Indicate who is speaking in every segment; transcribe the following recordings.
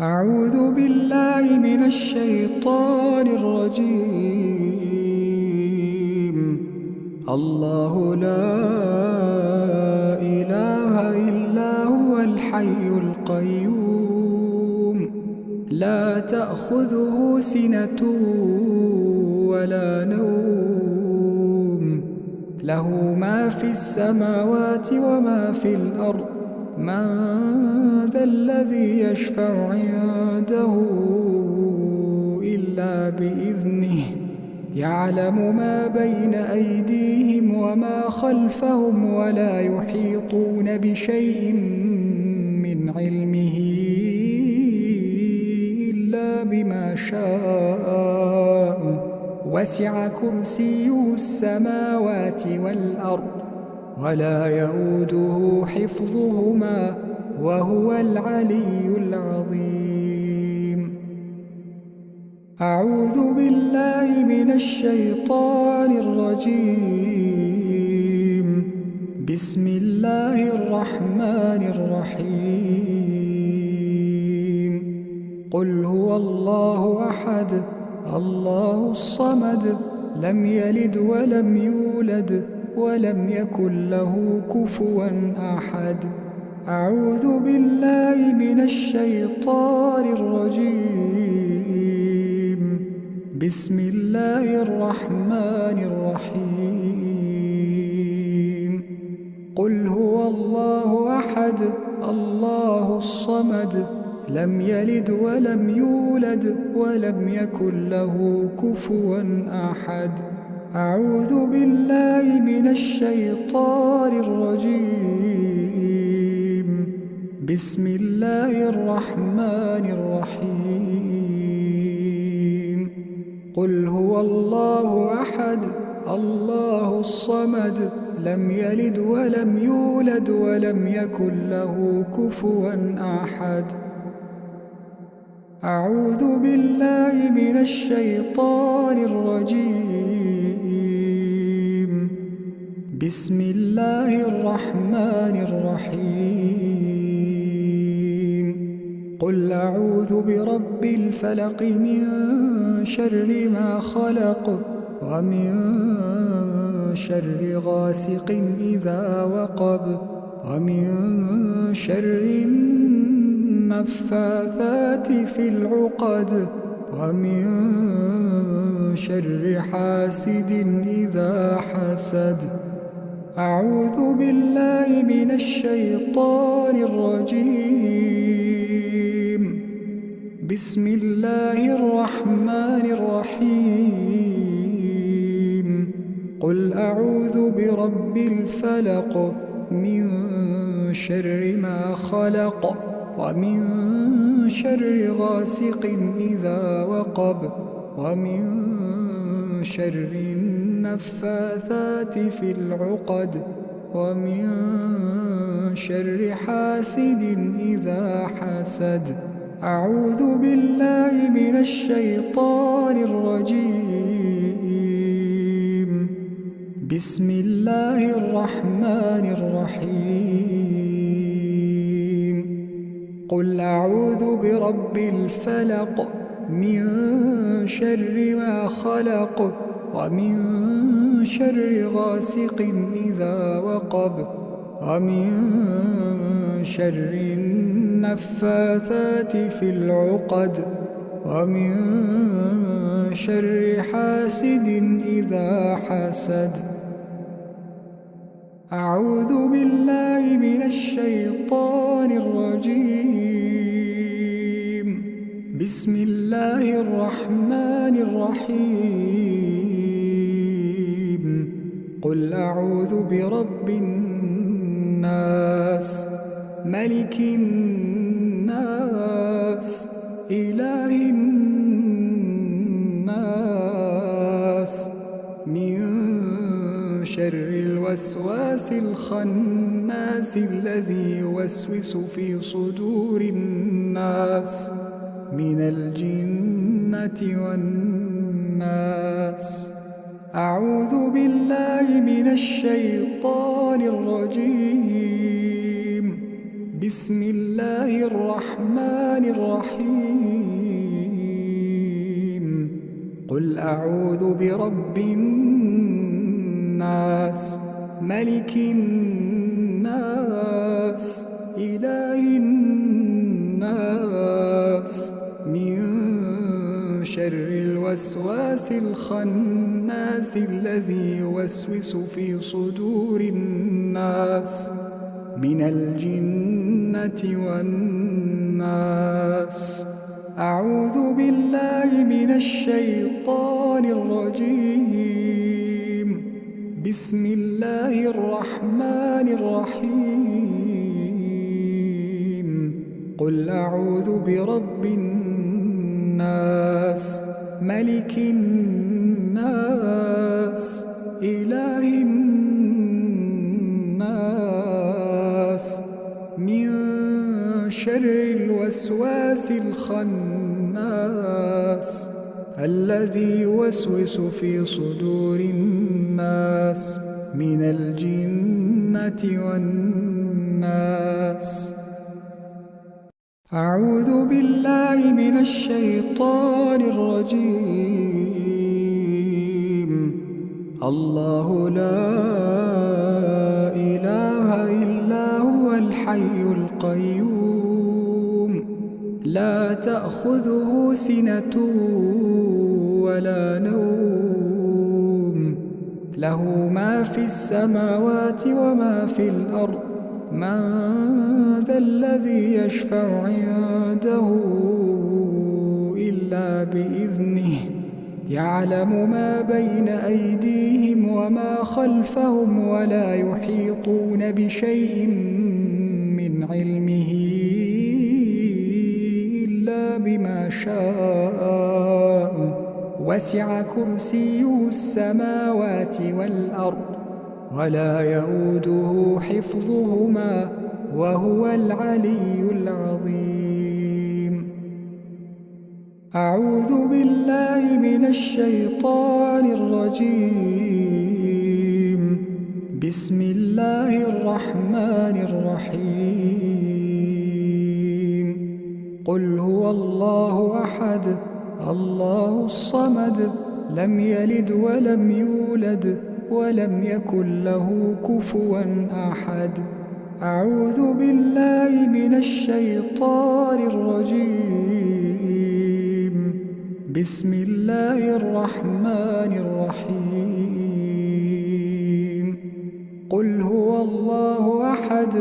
Speaker 1: أعوذ بالله من الشيطان الرجيم. الله لا إله إلا هو الحي القيوم، لا تأخذه سنة ولا نوم، له ما في السماوات وما في الأرض. من ذا الذي يشفع عنده إلا بإذنه، يعلم ما بين أيديهم وما خلفهم، ولا يحيطون بشيء من علمه إلا بما شاء. وسع كرسيه السماوات والأرض، ولا يئوده حفظهما، وهو العلي العظيم. أعوذ بالله من الشيطان الرجيم. بسم الله الرحمن الرحيم. قل هو الله أحد، الله الصمد، لم يلد ولم يولد ولم يكن له كفوا أحد. أعوذ بالله من الشيطان الرجيم. بسم الله الرحمن الرحيم. قل هو الله أحد، الله الصمد، لم يلد ولم يولد ولم يكن له كفوا أحد. أعوذ بالله من الشيطان الرجيم. بسم الله الرحمن الرحيم. قل هو الله أحد، الله الصمد، لم يلد ولم يولد ولم يكن له كفوا أحد. أعوذ بالله من الشيطان الرجيم. بسم الله الرحمن الرحيم. قل أعوذ برب الفلق، من شر ما خلق، ومن شر غاسق إذا وقب، ومن شر النفاثات في العقد، ومن شر حاسد إذا حسد. أعوذ بالله من الشيطان الرجيم. بسم الله الرحمن الرحيم. قل أعوذ برب الفلق، من شر ما خلق، ومن شر غاسق إذا وقب، ومن شر النفاثات في العقد، ومن شر حاسد إذا حسد. أعوذ بالله من الشيطان الرجيم. بسم الله الرحمن الرحيم. قل أعوذ برب الفلق، من شر ما خلق، ومن شر غاسق إذا وقب، ومن شر النفاثات في العقد، ومن شر حاسد إذا حسد. أعوذ بالله من الشيطان الرجيم. بسم الله الرحمن الرحيم. قل أعوذ برب الناس، ملك الناس، إله الناس، من شر الوسواس الخناس، الذي يوسوس في صدور الناس من الجنة والناس. أعوذ بالله من الشيطان الرجيم. بسم الله الرحمن الرحيم قل أعوذ برب الناس ملك الناس إله الناس من شر الوسواس الخناس الذي يوسوس في صدور الناس من الجنة والناس. أعوذ بالله من الشيطان الرجيم. بسم الله الرحمن الرحيم قل أعوذ برب الناس ملك الناس إله الناس من شر الوسواس الخناس الذي يوسوس في صدور الناس من الجنة والناس. أعوذ بالله من الشيطان الرجيم. الله لا إله إلا هو الحي القيوم لا تأخذه سنة ولا نوم له ما في السماوات وما في الأرض من ذا الذي يشفع عنده إلا بإذنه يعلم ما بين أيديهم وما خلفهم ولا يحيطون بشيء من علمه إلا بما شاء وسع كرسيه السماوات والأرض ولا يؤوده حفظهما وهو العلي العظيم. أعوذ بالله من الشيطان الرجيم. بسم الله الرحمن الرحيم قل هو الله أحد الله الصمد لم يلد ولم يولد ولم يكن له كفوا أحد. أعوذ بالله من الشيطان الرجيم. بسم الله الرحمن الرحيم قل هو الله أحد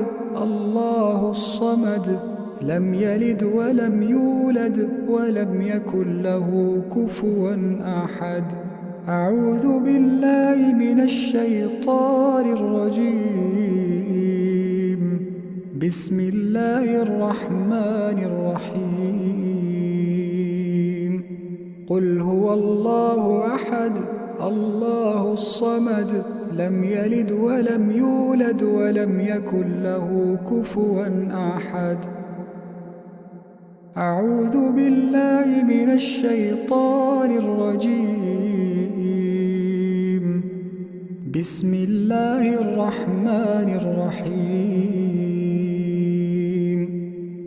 Speaker 1: الله الصمد لم يلد ولم يولد ولم يكن له كفوا أحد. أعوذ بالله من الشيطان الرجيم. بسم الله الرحمن الرحيم قل هو الله أحد الله الصمد لم يلد ولم يولد ولم يكن له كفوا أحد. أعوذ بالله من الشيطان الرجيم. بسم الله الرحمن الرحيم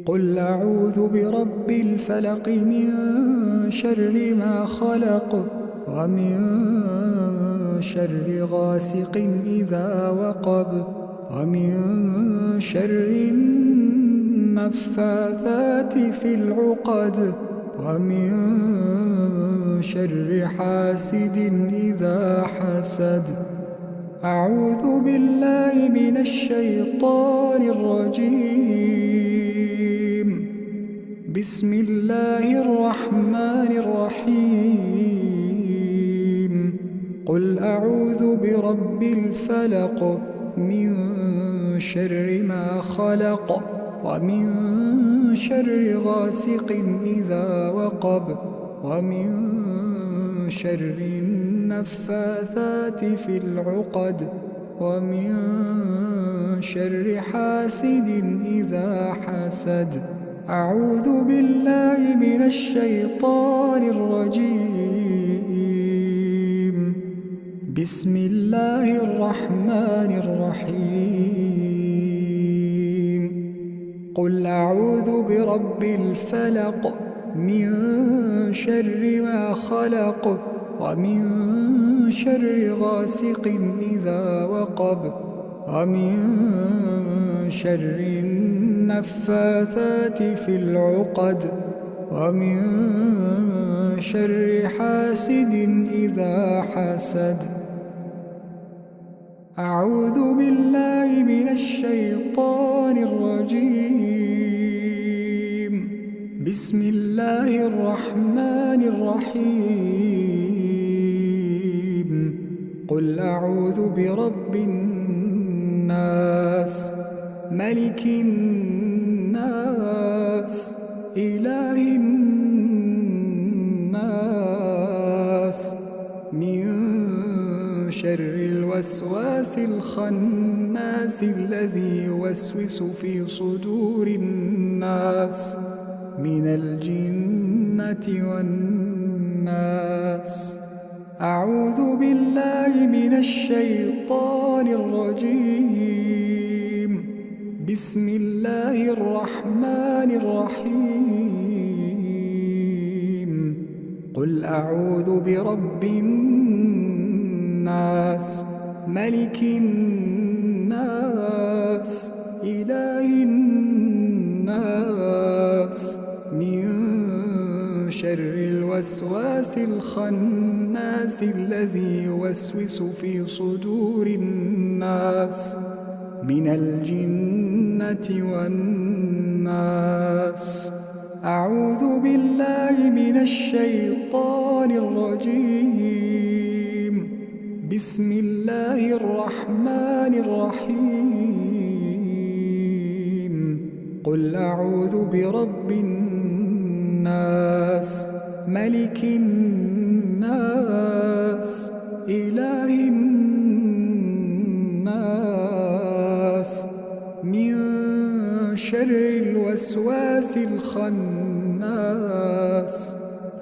Speaker 1: قل أعوذ برب الفلق من شر ما خلق ومن شر غاسق إذا وقب ومن شر النفاثات في العقد ومن شر حاسد إذا حسد. أعوذ بالله من الشيطان الرجيم. بسم الله الرحمن الرحيم قل أعوذ برب الفلق من شر ما خلق ومن شر غاسق إذا وقب ومن شر النفاثات في العقد ومن شر حاسد إذا حسد. أعوذ بالله من الشيطان الرجيم. بسم الله الرحمن الرحيم قل أعوذ برب الفلق من شر ما خلق ومن شر غاسق إذا وقب ومن شر النفاثات في العقد ومن شر حاسد إذا حسد. أعوذ بالله من الشيطان الرجيم. بسم الله الرحمن الرحيم. قل أعوذ برب الناس ملك الناس إله الناس من شر الوسواس الخناس الذي يوسوس في صدور الناس من الجنة والناس. أعوذ بالله من الشيطان الرجيم. بسم الله الرحمن الرحيم. قل أعوذ برب الناس ملك الناس إله الناس من شر الوسواس الخناس الذي يوسوس في صدور الناس من الجنة والناس. أعوذ بالله من الشيطان الرجيم. بسم الله الرحمن الرحيم. قل أعوذ برب الناس ملك الناس إله الناس من شر الوسواس الخناس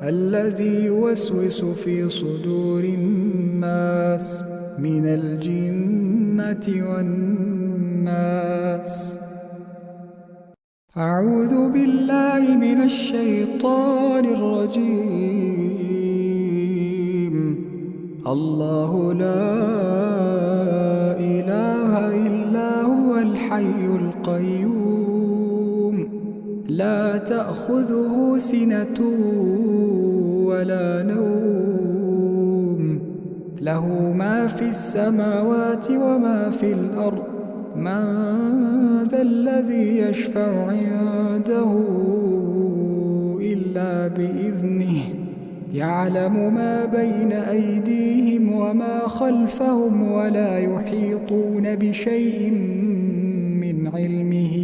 Speaker 1: الذي يوسوس في صدور الناس من الجنة والناس. أعوذ بالله من الشيطان الرجيم. الله لا إله إلا هو الحي القيوم لا تأخذه سنة ولا نوم له ما في السماوات وما في الأرض. من ذا الذي يشفع عنده إلا بإذنه يعلم ما بين أيديهم وما خلفهم ولا يحيطون بشيء من علمه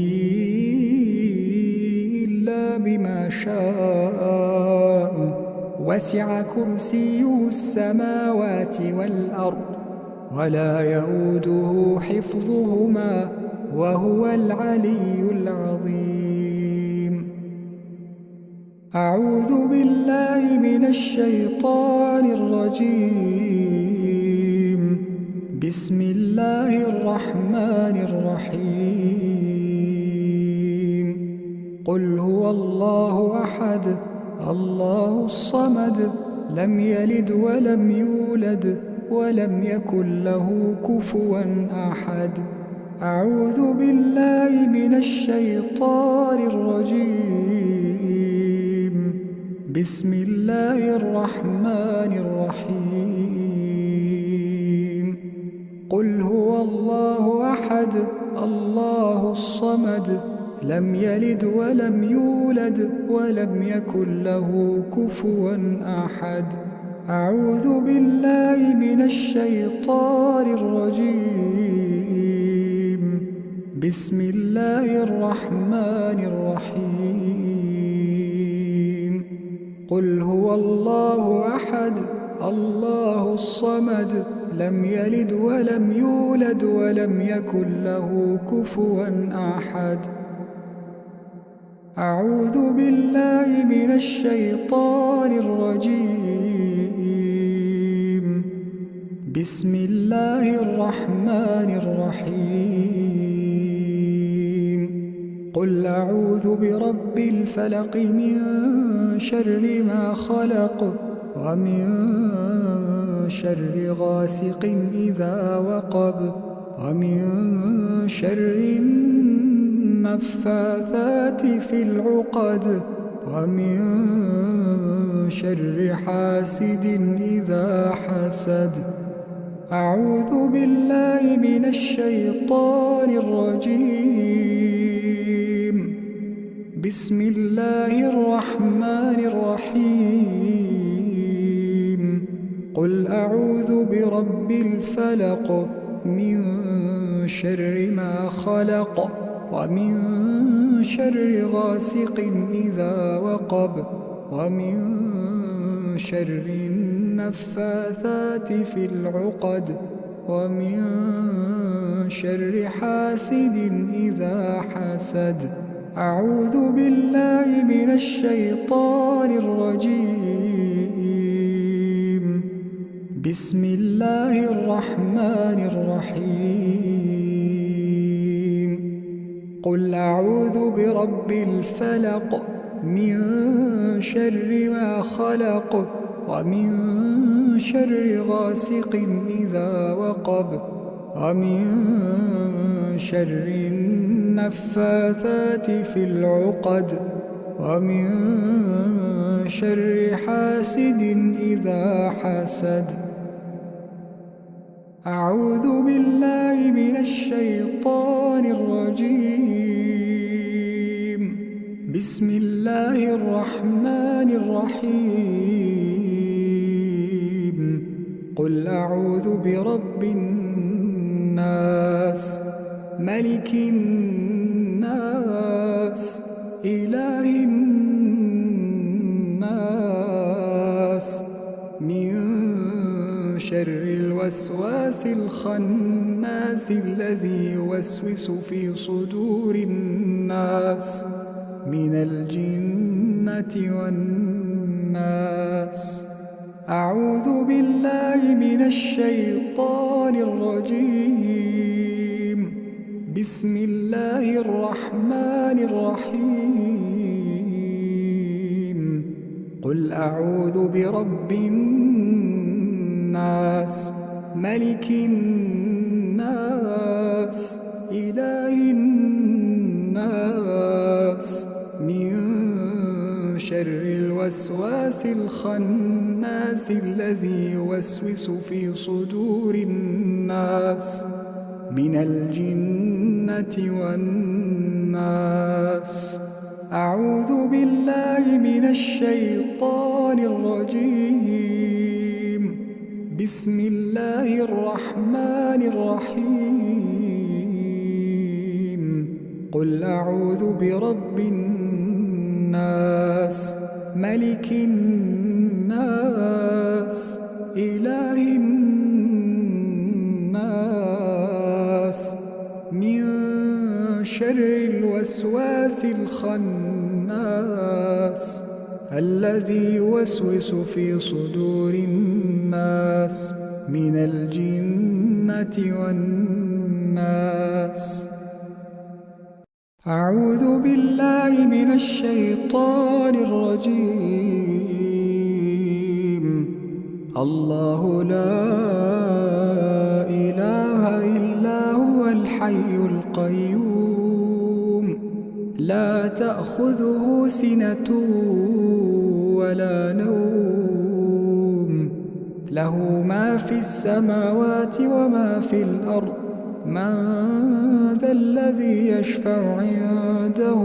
Speaker 1: إلا بما شاء. وسع كرسيه السماوات والأرض ولا يؤوده حفظهما وهو العلي العظيم. أعوذ بالله من الشيطان الرجيم. بسم الله الرحمن الرحيم. قل هو الله أحد الله الصمد لم يلد ولم يولد ولم يكن له كفوا أحد. أعوذ بالله من الشيطان الرجيم. بسم الله الرحمن الرحيم. قل هو الله أحد الله الصمد لم يلد ولم يولد ولم يكن له كفوا أحد. أعوذ بالله من الشيطان الرجيم. بسم الله الرحمن الرحيم. قل هو الله أحد الله الصمد لم يلد ولم يولد ولم يكن له كفوا أحد. أعوذ بالله من الشيطان الرجيم. بسم الله الرحمن الرحيم. قل أعوذ برب الفلق من شر ما خلق ومن شر غاسق إذا وقب ومن شر النفاثات في العقد ومن شر حاسد إذا حسد. أعوذ بالله من الشيطان الرجيم. بسم الله الرحمن الرحيم. قل أعوذ برب الفلق من شر ما خلق ومن شر غاسق إذا وقب ومن شر النفاثات في العقد ومن شر حاسد إذا حسد. أعوذ بالله من الشيطان الرجيم. بسم الله الرحمن الرحيم. قل أعوذ برب الفلق من شر ما خلق ومن شر غاسق إذا وقب ومن شر النفاثات في العقد ومن شر حاسد إذا حسد. أعوذ بالله من الشيطان الرجيم. بسم الله الرحمن الرحيم. قل أعوذ برب الناس ملك الناس إله الناس من شر الوسواس الخناس الذي يوسوس في صدور الناس من الجنة والناس. أعوذ بالله من الشيطان الرجيم. بسم الله الرحمن الرحيم. قل أعوذ برب الناس ملك الناس إله الناس من شر الوسواس الخناس الذي يوسوس في صدور الناس من الجنة والناس. أعوذ بالله من الشيطان الرجيم. بسم الله الرحمن الرحيم. قل أعوذ برب الناس ملك الناس إله الناس من شر الوسواس الخناس الذي يوسوس في صدور الناس من الجنة والناس. أعوذ بالله من الشيطان الرجيم. الله لا إله إلا هو الحي القيوم لا تأخذه سنة ولا نوم له ما في السماوات وما في الأرض من ذا الذي يشفع عنده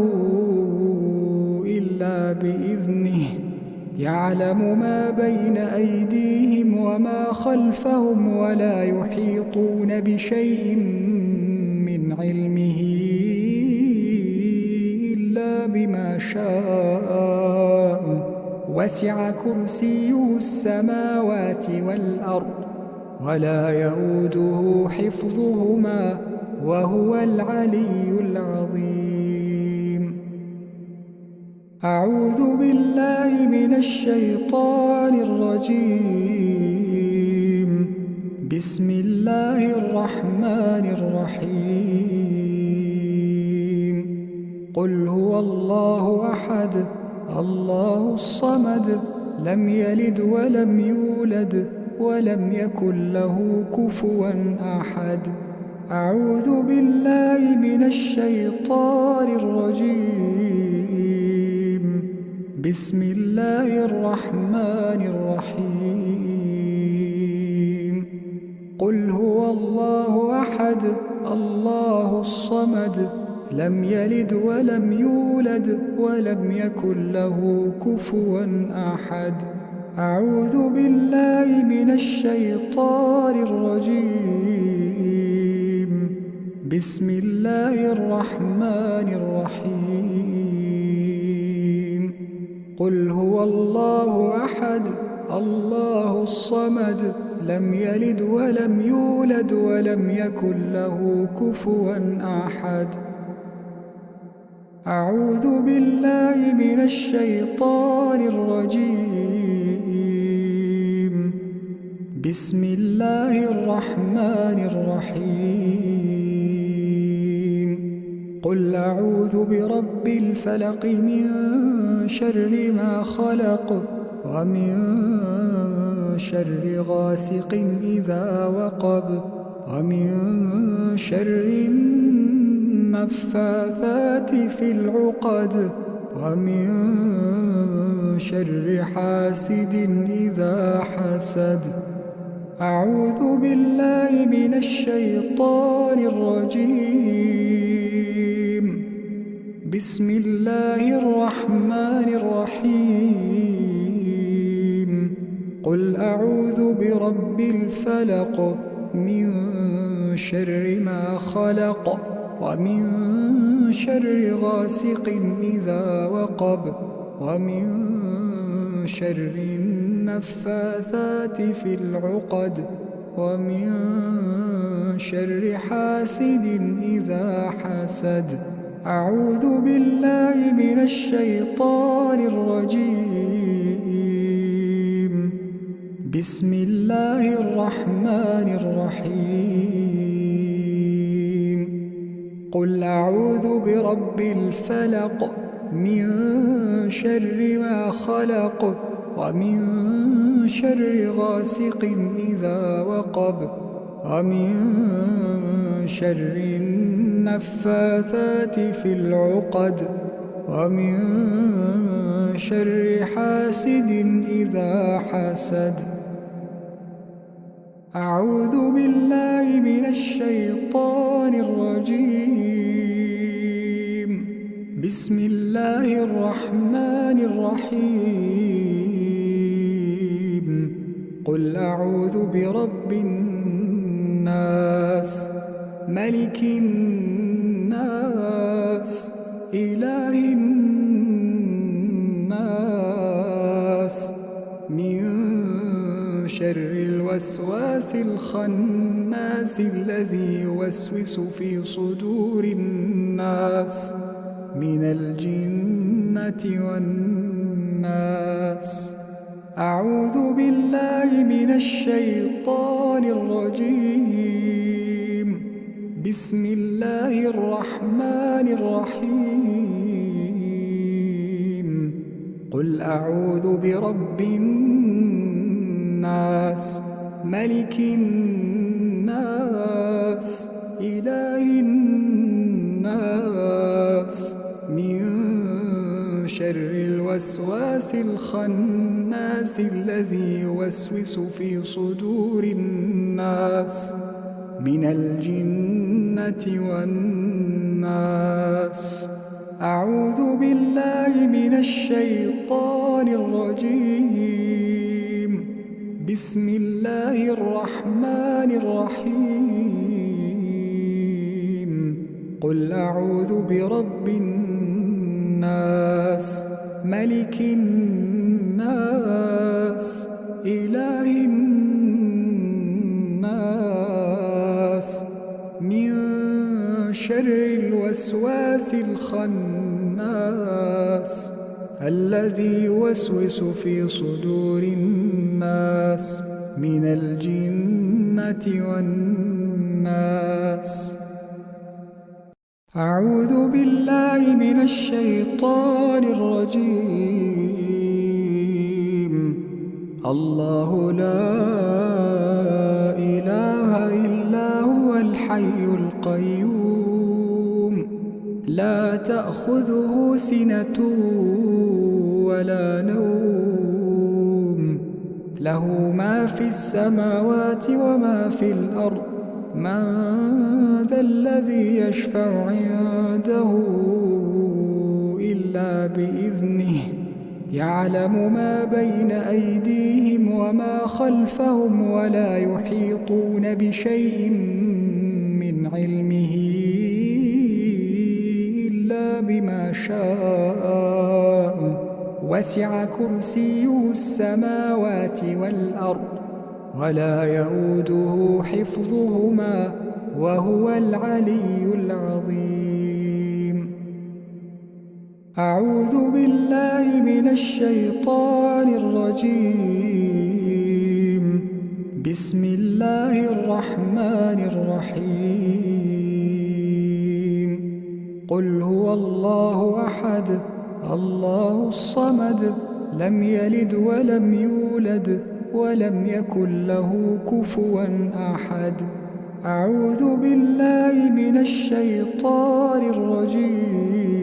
Speaker 1: إلا بإذنه يعلم ما بين أيديهم وما خلفهم ولا يحيطون بشيء من علمه إلا بما شاء وسع كرسيه السماوات والأرض ولا يؤوده حفظهما وهو العلي العظيم. أعوذ بالله من الشيطان الرجيم. بسم الله الرحمن الرحيم. قل هو الله أحد الله الصمد لم يلد ولم يولد ولم يكن له كفوا أحد. أعوذ بالله من الشيطان الرجيم. بسم الله الرحمن الرحيم. قل هو الله أحد الله الصمد لم يلد ولم يولد ولم يكن له كفوا أحد. أعوذ بالله من الشيطان الرجيم. بسم الله الرحمن الرحيم. قل هو الله أحد الله الصمد لم يلد ولم يولد ولم يكن له كفوا أحد. أعوذ بالله من الشيطان الرجيم. بسم الله الرحمن الرحيم. قل أعوذ برب الفلق من شر ما خلق ومن شر غاسق إذا وقب ومن شر النفاثات في العقد ومن شر حاسد إذا حسد. أعوذ بالله من الشيطان الرجيم. بسم الله الرحمن الرحيم. قل أعوذ برب الفلق من شر ما خلق ومن شر غاسق إذا وقب ومن شر النفاثات في العقد ومن شر حاسد إذا حسد. أعوذ بالله من الشيطان الرجيم. بسم الله الرحمن الرحيم. قل أعوذ برب الفلق من شر ما خلق ومن شر غاسق إذا وقب ومن شر النفاثات في العقد ومن شر حاسد إذا حسد. أعوذ بالله من الشيطان الرجيم. بسم الله الرحمن الرحيم. قل أعوذ برب الناس ملك الناس إله الناس من شر الوسواس الخناس الذي يوسوس في صدور الناس من الجنة والناس. أعوذ بالله من الشيطان الرجيم. بسم الله الرحمن الرحيم. قل أعوذ برب الناس ملك الناس إله الناس من شر الوسواس الخناس الذي يوسوس في صدور الناس من الجنة والناس. أعوذ بالله من الشيطان الرجيم. بسم الله الرحمن الرحيم. قل أعوذ برب الناس ملك الناس إله الناس من شر الوسواس الخناس الذي يوسوس في صدور الناس من الجنة والناس. أعوذ بالله من الشيطان الرجيم. الله لا إله إلا هو الحي القيوم، لا تأخذه سنة ولا نوم، له ما في السماوات وما في الأرض. من ذا الذي يشفع عنده إلا بإذنه، يعلم ما بين أيديهم وما خلفهم، ولا يحيطون بشيء من علمه إلا بما شاء. وسع كرسيه السماوات والأرض، ولا يئوده حفظهما، وهو العلي العظيم. أعوذ بالله من الشيطان الرجيم. بسم الله الرحمن الرحيم. قل هو الله أحد، الله الصمد، لم يلد ولم يولد ولم يكن له كفوا أحد. أعوذ بالله من الشيطان الرجيم.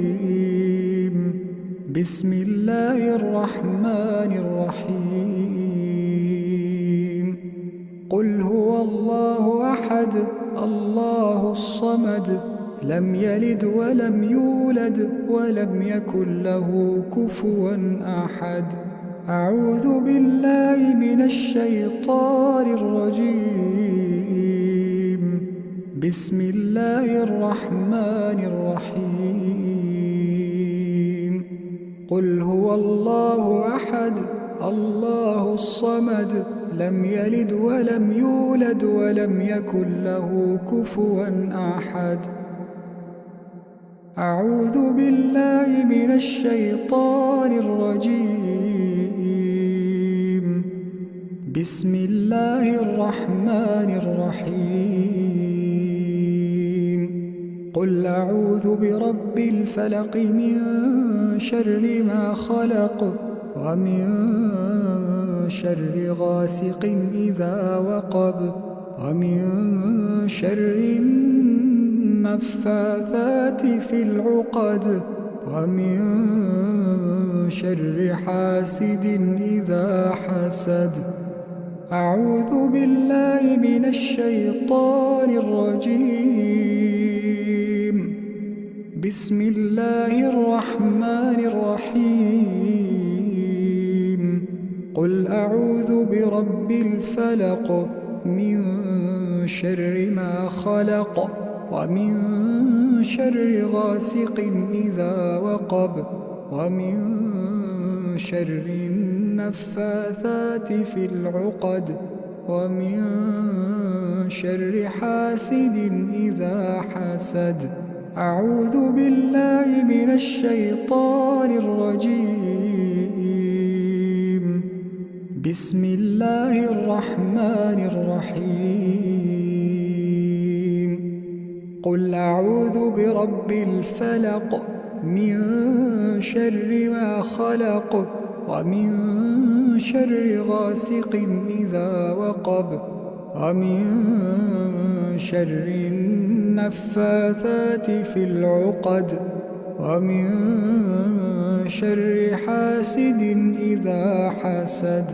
Speaker 1: بسم الله الرحمن الرحيم. قل هو الله أحد، الله الصمد، لم يلد ولم يولد ولم يكن له كفوا أحد. أعوذ بالله من الشيطان الرجيم. بسم الله الرحمن الرحيم. قل هو الله أحد، الله الصمد، لم يلد ولم يولد ولم يكن له كفوا أحد. أعوذ بالله من الشيطان الرجيم. بسم الله الرحمن الرحيم. قل أعوذ برب الفلق، من شر ما خلق، ومن شر غاسق إذا وقب، ومن شر النفاثات في العقد، ومن شر حاسد إذا حسد. أعوذ بالله من الشيطان الرجيم. بسم الله الرحمن الرحيم. قل أعوذ برب الفلق، من شر ما خلق، ومن شر غاسق إذا وقب، ومن شر النفاثات في العقد، ومن شر حاسد إذا حسد. أعوذ بالله من الشيطان الرجيم. بسم الله الرحمن الرحيم. قل أعوذ برب الفلق، من شر ما خلق، ومن شر غاسق إذا وقب، ومن شر النفاثات في العقد، ومن شر حاسد إذا حسد.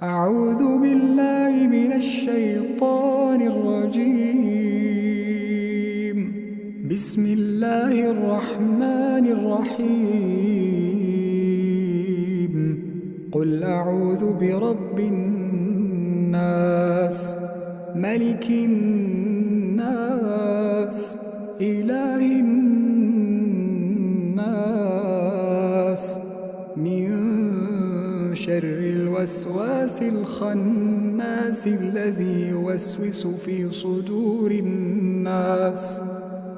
Speaker 1: أعوذ بالله من الشيطان الرجيم. بسم الله الرحمن الرحيم. قل أعوذ برب الناس، ملك الناس، إله الناس، من شر الوسواس الخناس، الذي يوسوس في صدور الناس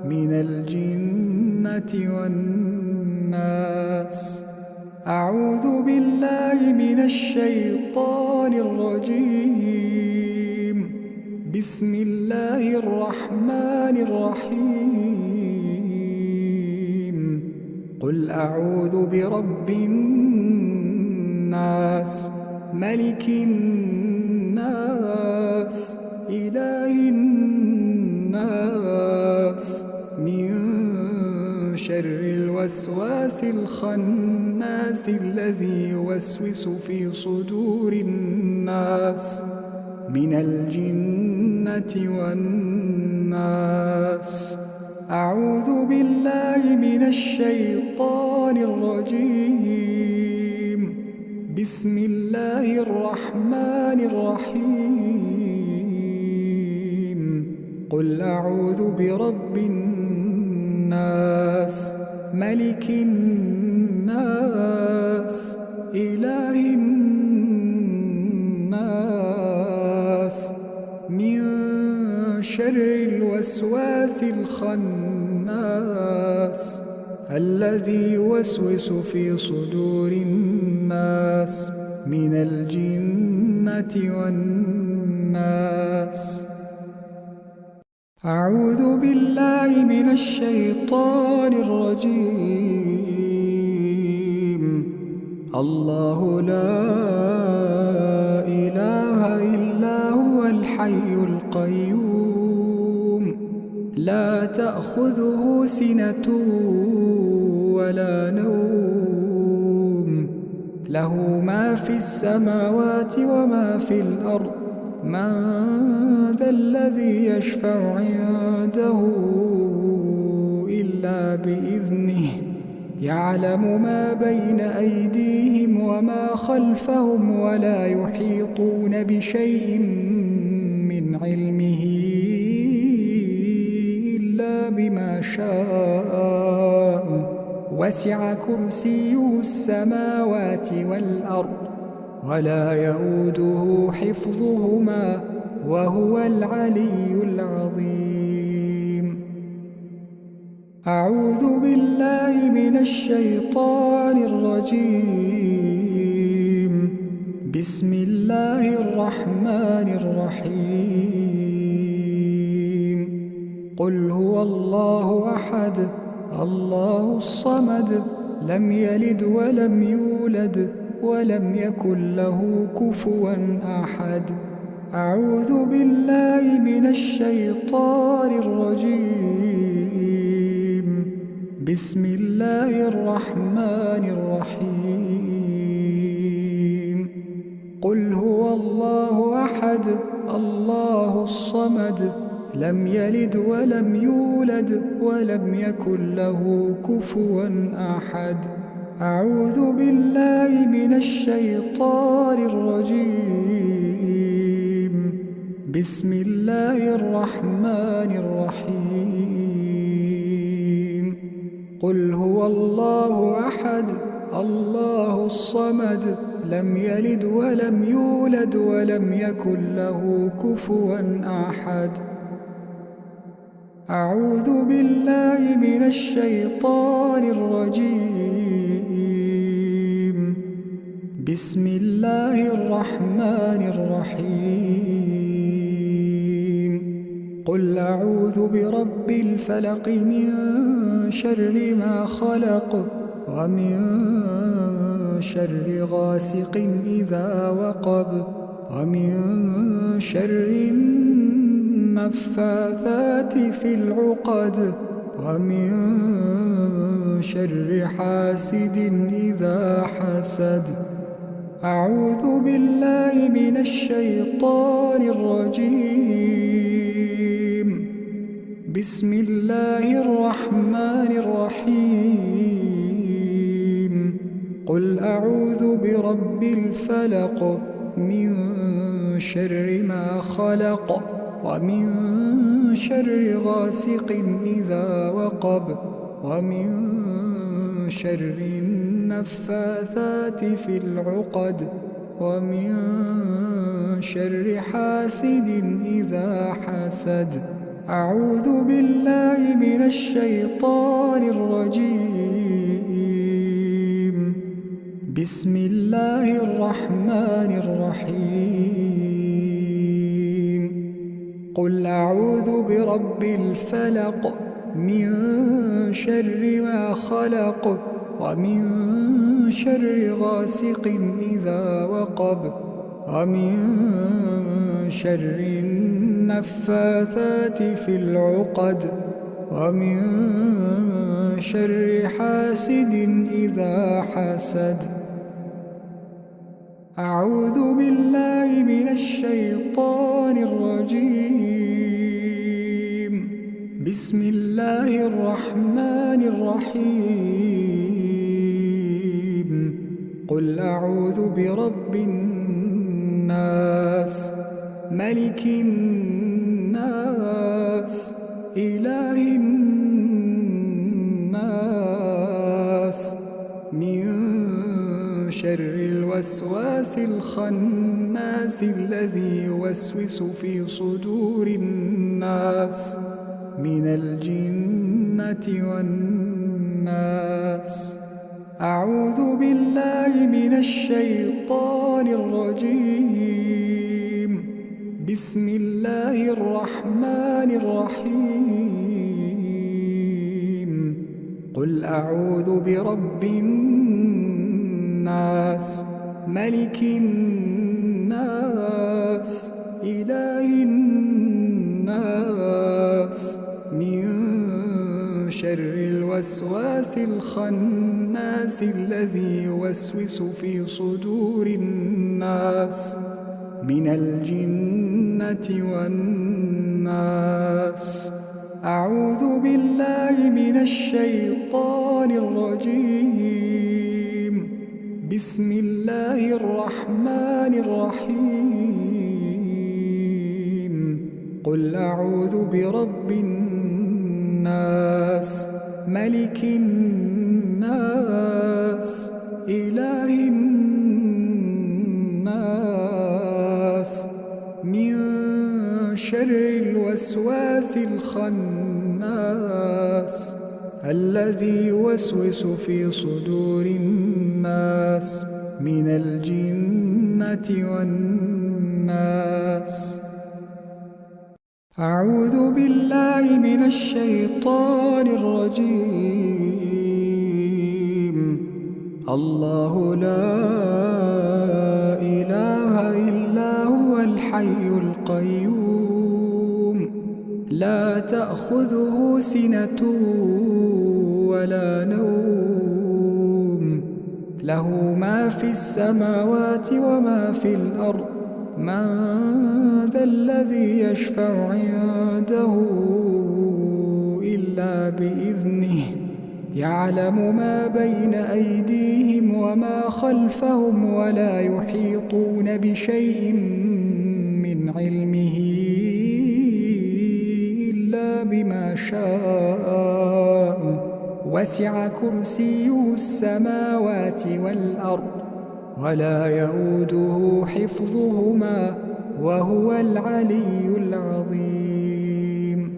Speaker 1: من الجنة والناس. أعوذ بالله من الشيطان الرجيم. بسم الله الرحمن الرحيم قل أعوذ برب الناس ملك الناس إله الناس من شر الوسواس الخناس الذي يوسوس في صدور الناس من الجنة والناس. أعوذ بالله من الشيطان الرجيم. بسم الله الرحمن الرحيم قل أعوذ برب الناس ملك الناس إله الناس من شر الوسواس الخناس الذي يوسوس في صدور الناس من الجنة والناس. أعوذ بالله من الشيطان الرجيم. الله لا إله إلا هو الحي القيوم لا تأخذه سنة ولا نوم له ما في السماوات وما في الأرض من ذا الذي يشفع عنده إلا بإذنه يعلم ما بين أيديهم وما خلفهم ولا يحيطون بشيء من علمه إلا بما شاء وسع كرسيه السماوات والأرض ولا يؤوده حفظهما وهو العلي العظيم. أعوذ بالله من الشيطان الرجيم. بسم الله الرحمن الرحيم قل هو الله أحد الله الصمد لم يلد ولم يولد ولم يكن له كفوا أحد. أعوذ بالله من الشيطان الرجيم. بسم الله الرحمن الرحيم قل هو الله أحد الله الصمد لم يلد ولم يولد ولم يكن له كفوا أحد. أعوذ بالله من الشيطان الرجيم. بسم الله الرحمن الرحيم قل هو الله أحد الله الصمد لم يلد ولم يولد ولم يكن له كفوا أحد. أعوذ بالله من الشيطان الرجيم. بسم الله الرحمن الرحيم قل أعوذ برب الفلق من شر ما خلق ومن شر غاسق إذا وقب ومن شر النفاثات في العقد ومن شر حاسد إذا حسد. أعوذ بالله من الشيطان الرجيم. بسم الله الرحمن الرحيم قل أعوذ برب الفلق من شر ما خلق ومن شر غاسق إذا وقب ومن شر النفاثات في العقد ومن شر حاسد إذا حسد. أعوذ بالله من الشيطان الرجيم. بسم الله الرحمن الرحيم قل أعوذ برب الفلق من شر ما خلق ومن شر غاسق إذا وقب ومن شر النفاثات في العقد ومن شر حاسد إذا حسد. أعوذ بالله من الشيطان الرجيم. بسم الله الرحمن الرحيم. قل أعوذ برب الناس ملك الناس إله الناس من شر الوسواس الخناس الذي يوسوس في صدور الناس من الجنة والناس. أعوذ بالله من الشيطان الرجيم. بسم الله الرحمن الرحيم. قل أعوذ برب الناس ملك الناس إله الناس من شر الوسواس الخناس الذي يوسوس في صدور الناس من الجنة والناس. أعوذ بالله من الشيطان الرجيم. بسم الله الرحمن الرحيم. قل أعوذ برب الناس ملك الناس إله الناس من شر الوسواس الخناس الذي يوسوس في صدور الناس من الجنة والناس. أعوذ بالله من الشيطان الرجيم. الله لا إله إلا هو الحي القيوم لا تأخذه سنة ولا نوم له ما في السماوات وما في الأرض. من ذا الذي يشفع عنده إلا بإذنه يعلم ما بين أيديهم وما خلفهم ولا يحيطون بشيء من علمه إلا بما شاء. وسع كرسيه السماوات والأرض ولا يؤوده حفظهما وهو العلي العظيم.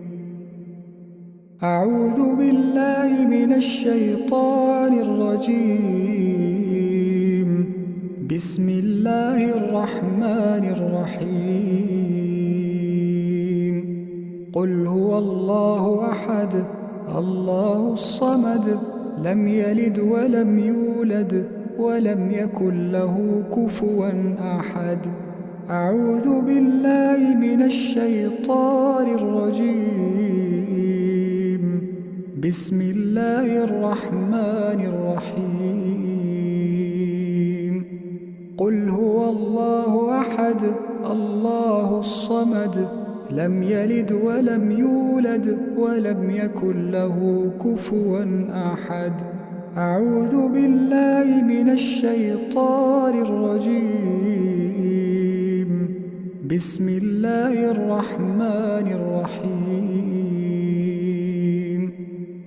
Speaker 1: أعوذ بالله من الشيطان الرجيم. بسم الله الرحمن الرحيم. قل هو الله أحد الله الصمد لم يلد ولم يولد ولم يكن له كفوا أحد. أعوذ بالله من الشيطان الرجيم. بسم الله الرحمن الرحيم. قل هو الله أحد الله الصمد لم يلد ولم يولد ولم يكن له كفوا أحد. أعوذ بالله من الشيطان الرجيم. بسم الله الرحمن الرحيم.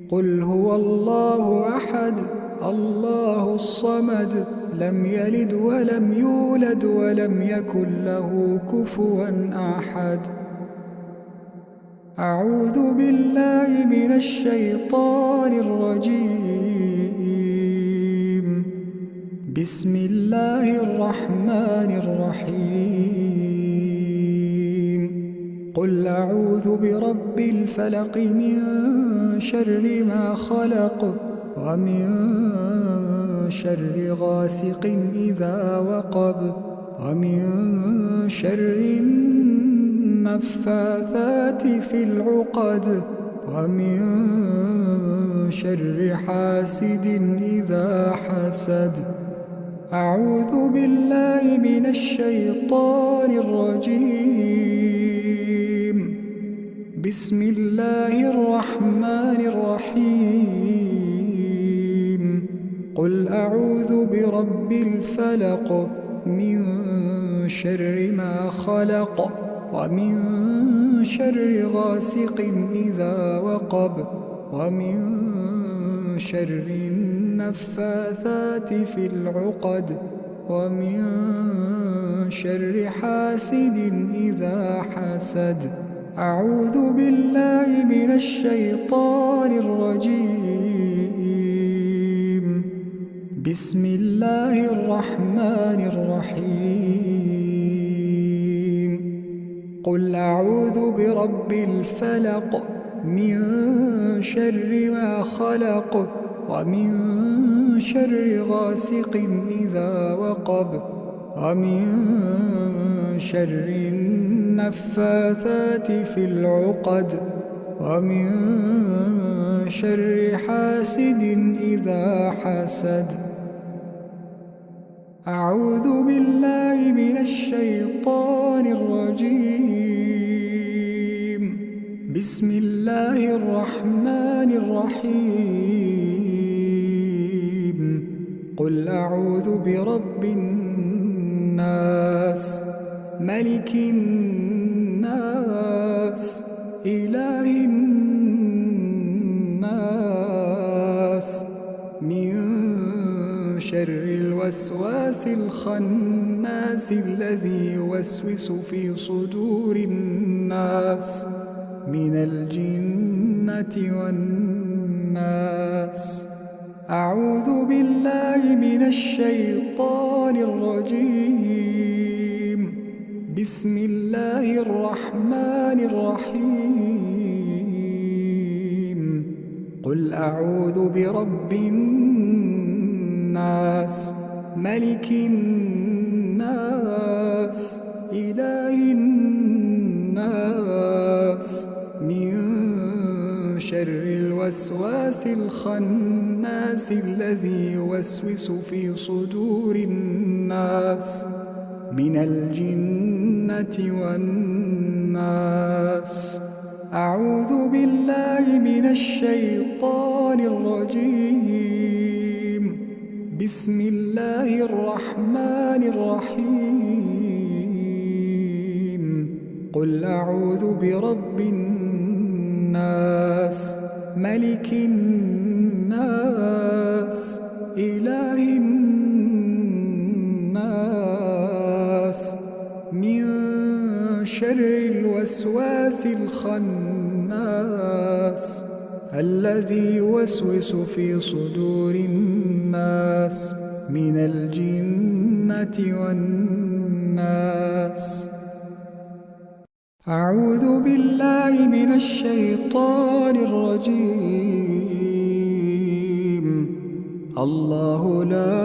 Speaker 1: قل هو الله أحد الله الصمد لم يلد ولم يولد ولم يكن له كفوا أحد. أعوذ بالله من الشيطان الرجيم. بسم الله الرحمن الرحيم. قل أعوذ برب الفلق من شر ما خلق ومن شر غاسق إذا وقب ومن شر النفاثات في العقد ومن شر حاسد إذا حسد. أعوذ بالله من الشيطان الرجيم. بسم الله الرحمن الرحيم. قل أعوذ برب الفلق من شر ما خلق ومن شر غاسق إذا وقب ومن شر النفاثات في العقد ومن شر حاسد إذا حسد. أعوذ بالله من الشيطان الرجيم. بسم الله الرحمن الرحيم. قل أعوذ برب الفلق من شر ما خلق ومن شر غاسق إذا وقب ومن شر النفاثات في العقد ومن شر حاسد إذا حسد. أعوذ بالله من الشيطان الرجيم. بسم الله الرحمن الرحيم. قل أعوذ برب الناس ملك الناس إله الناس من شر الوسواس الخناس الذي يوسوس في صدور الناس من الجنة والناس. أعوذ بالله من الشيطان الرجيم. بسم الله الرحمن الرحيم. قل أعوذ برب الناس ملك الناس إله الناس من شر الوسواس الخناس الذي يوسوس في صدور الناس من الجنة والناس. أعوذ بالله من الشيطان الرجيم. بسم الله الرحمن الرحيم. قل أعوذ برب الناس ملك الناس إله الناس من شر الوسواس الخناس الذي يوسوس في صدور الناس من الجنة والناس. أعوذ بالله من الشيطان الرجيم. الله لا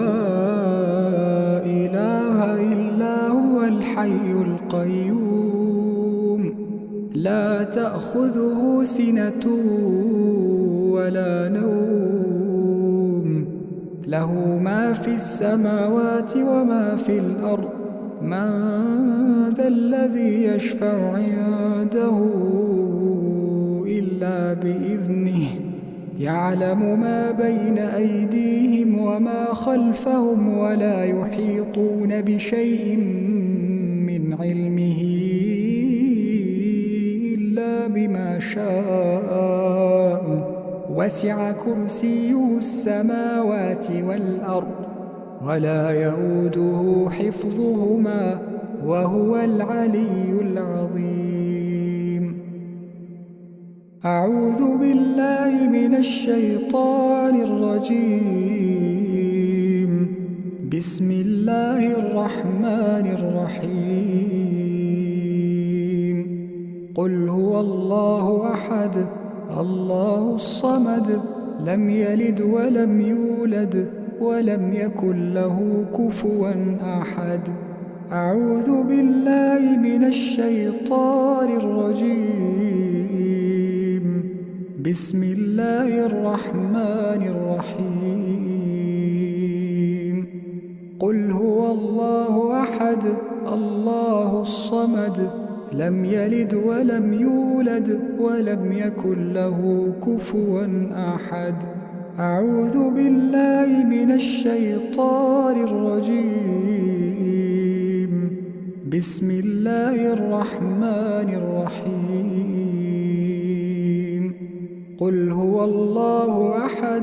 Speaker 1: إله إلا هو الحي القيوم لا تأخذه سنة ولا نوم له ما في السماوات وما في الأرض. من ذا الذي يشفع عنده إلا بإذنه يعلم ما بين أيديهم وما خلفهم ولا يحيطون بشيء من علمه إلا بما شاء. وسع كرسيه السماوات والأرض ولا يؤوده حفظهما وهو العلي العظيم. أعوذ بالله من الشيطان الرجيم. بسم الله الرحمن الرحيم. قل هو الله أحد الله الصمد لم يلد ولم يولد ولم يكن له كفوا أحد أعوذ بالله من الشيطان الرجيم بسم الله الرحمن الرحيم قل هو الله أحد الله الصمد لم يلد ولم يولد ولم يكن له كفوا أحد أعوذ بالله من الشيطان الرجيم بسم الله الرحمن الرحيم قل هو الله أحد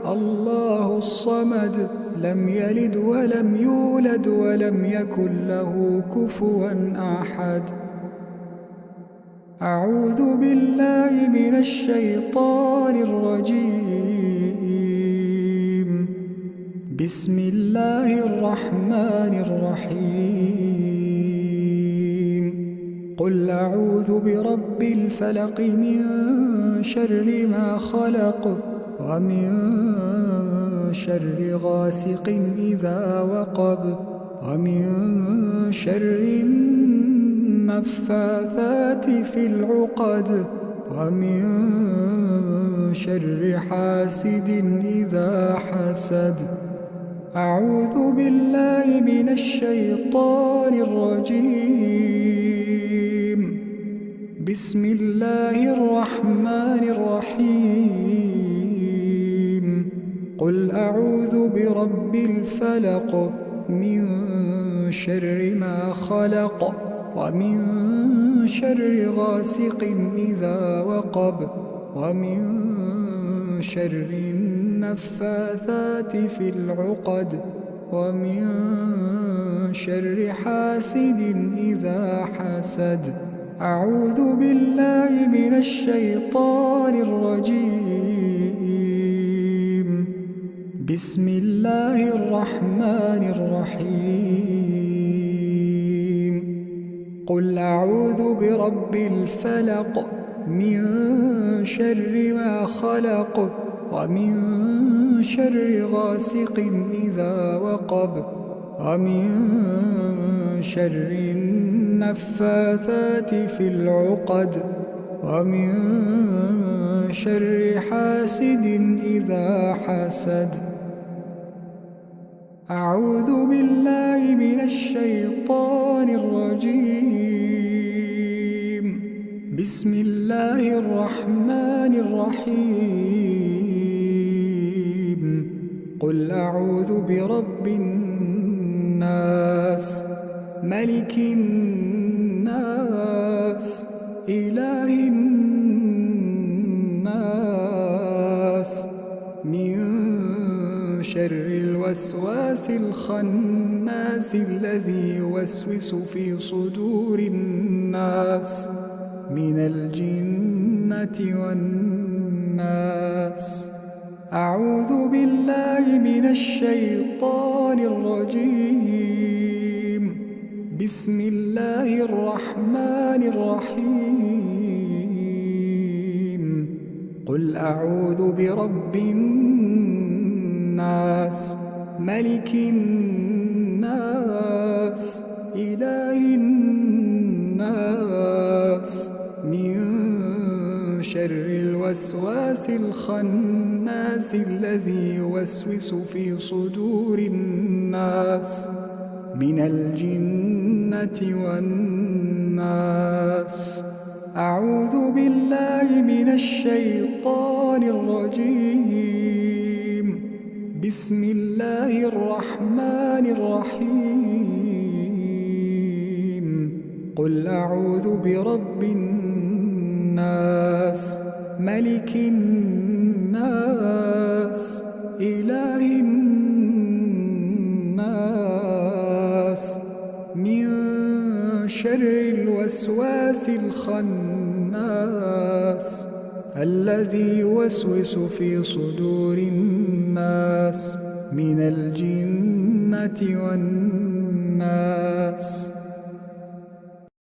Speaker 1: الله الصمد لم يلد ولم يولد ولم يكن له كفوا أحد أعوذ بالله من الشيطان الرجيم بسم الله الرحمن الرحيم قل أعوذ برب الفلق من شر ما خلق ومن شر غاسق إذا وقب ومن شر النفاثات في العقد ومن شر حاسد إذا حسد أعوذ بالله من الشيطان الرجيم بسم الله الرحمن الرحيم قل أعوذ برب الفلق من شر ما خلق ومن شر غاسق إذا وقب ومن شر النفاثات في العقد ومن شر حاسد إذا حسد أعوذ بالله من الشيطان الرجيم بسم الله الرحمن الرحيم قل أعوذ برب الفلق من شر ما خلق ومن شر غاسق إذا وقب ومن شر النفاثات في العقد ومن شر حاسد إذا حسد أعوذ بالله من الشيطان الرجيم بسم الله الرحمن الرحيم قل أعوذ برب الناس ملك الناس إله الناس من شر الوسواس الخناس الذي يوسوس في صدور الناس من الجنة والناس أعوذ بالله من الشيطان الرجيم بسم الله الرحمن الرحيم قل أعوذ برب الناس ملك الناس إله الناس من شر الوسواس الخناس الذي يوسوس في صدور الناس من الجنة والناس أعوذ بالله من الشيطان الرجيم بسم الله الرحمن الرحيم قل أعوذ برب الناس ملك الناس إله الناس من شر الوسواس الخناس الذي يوسوس في صدور الناس من الجنة والناس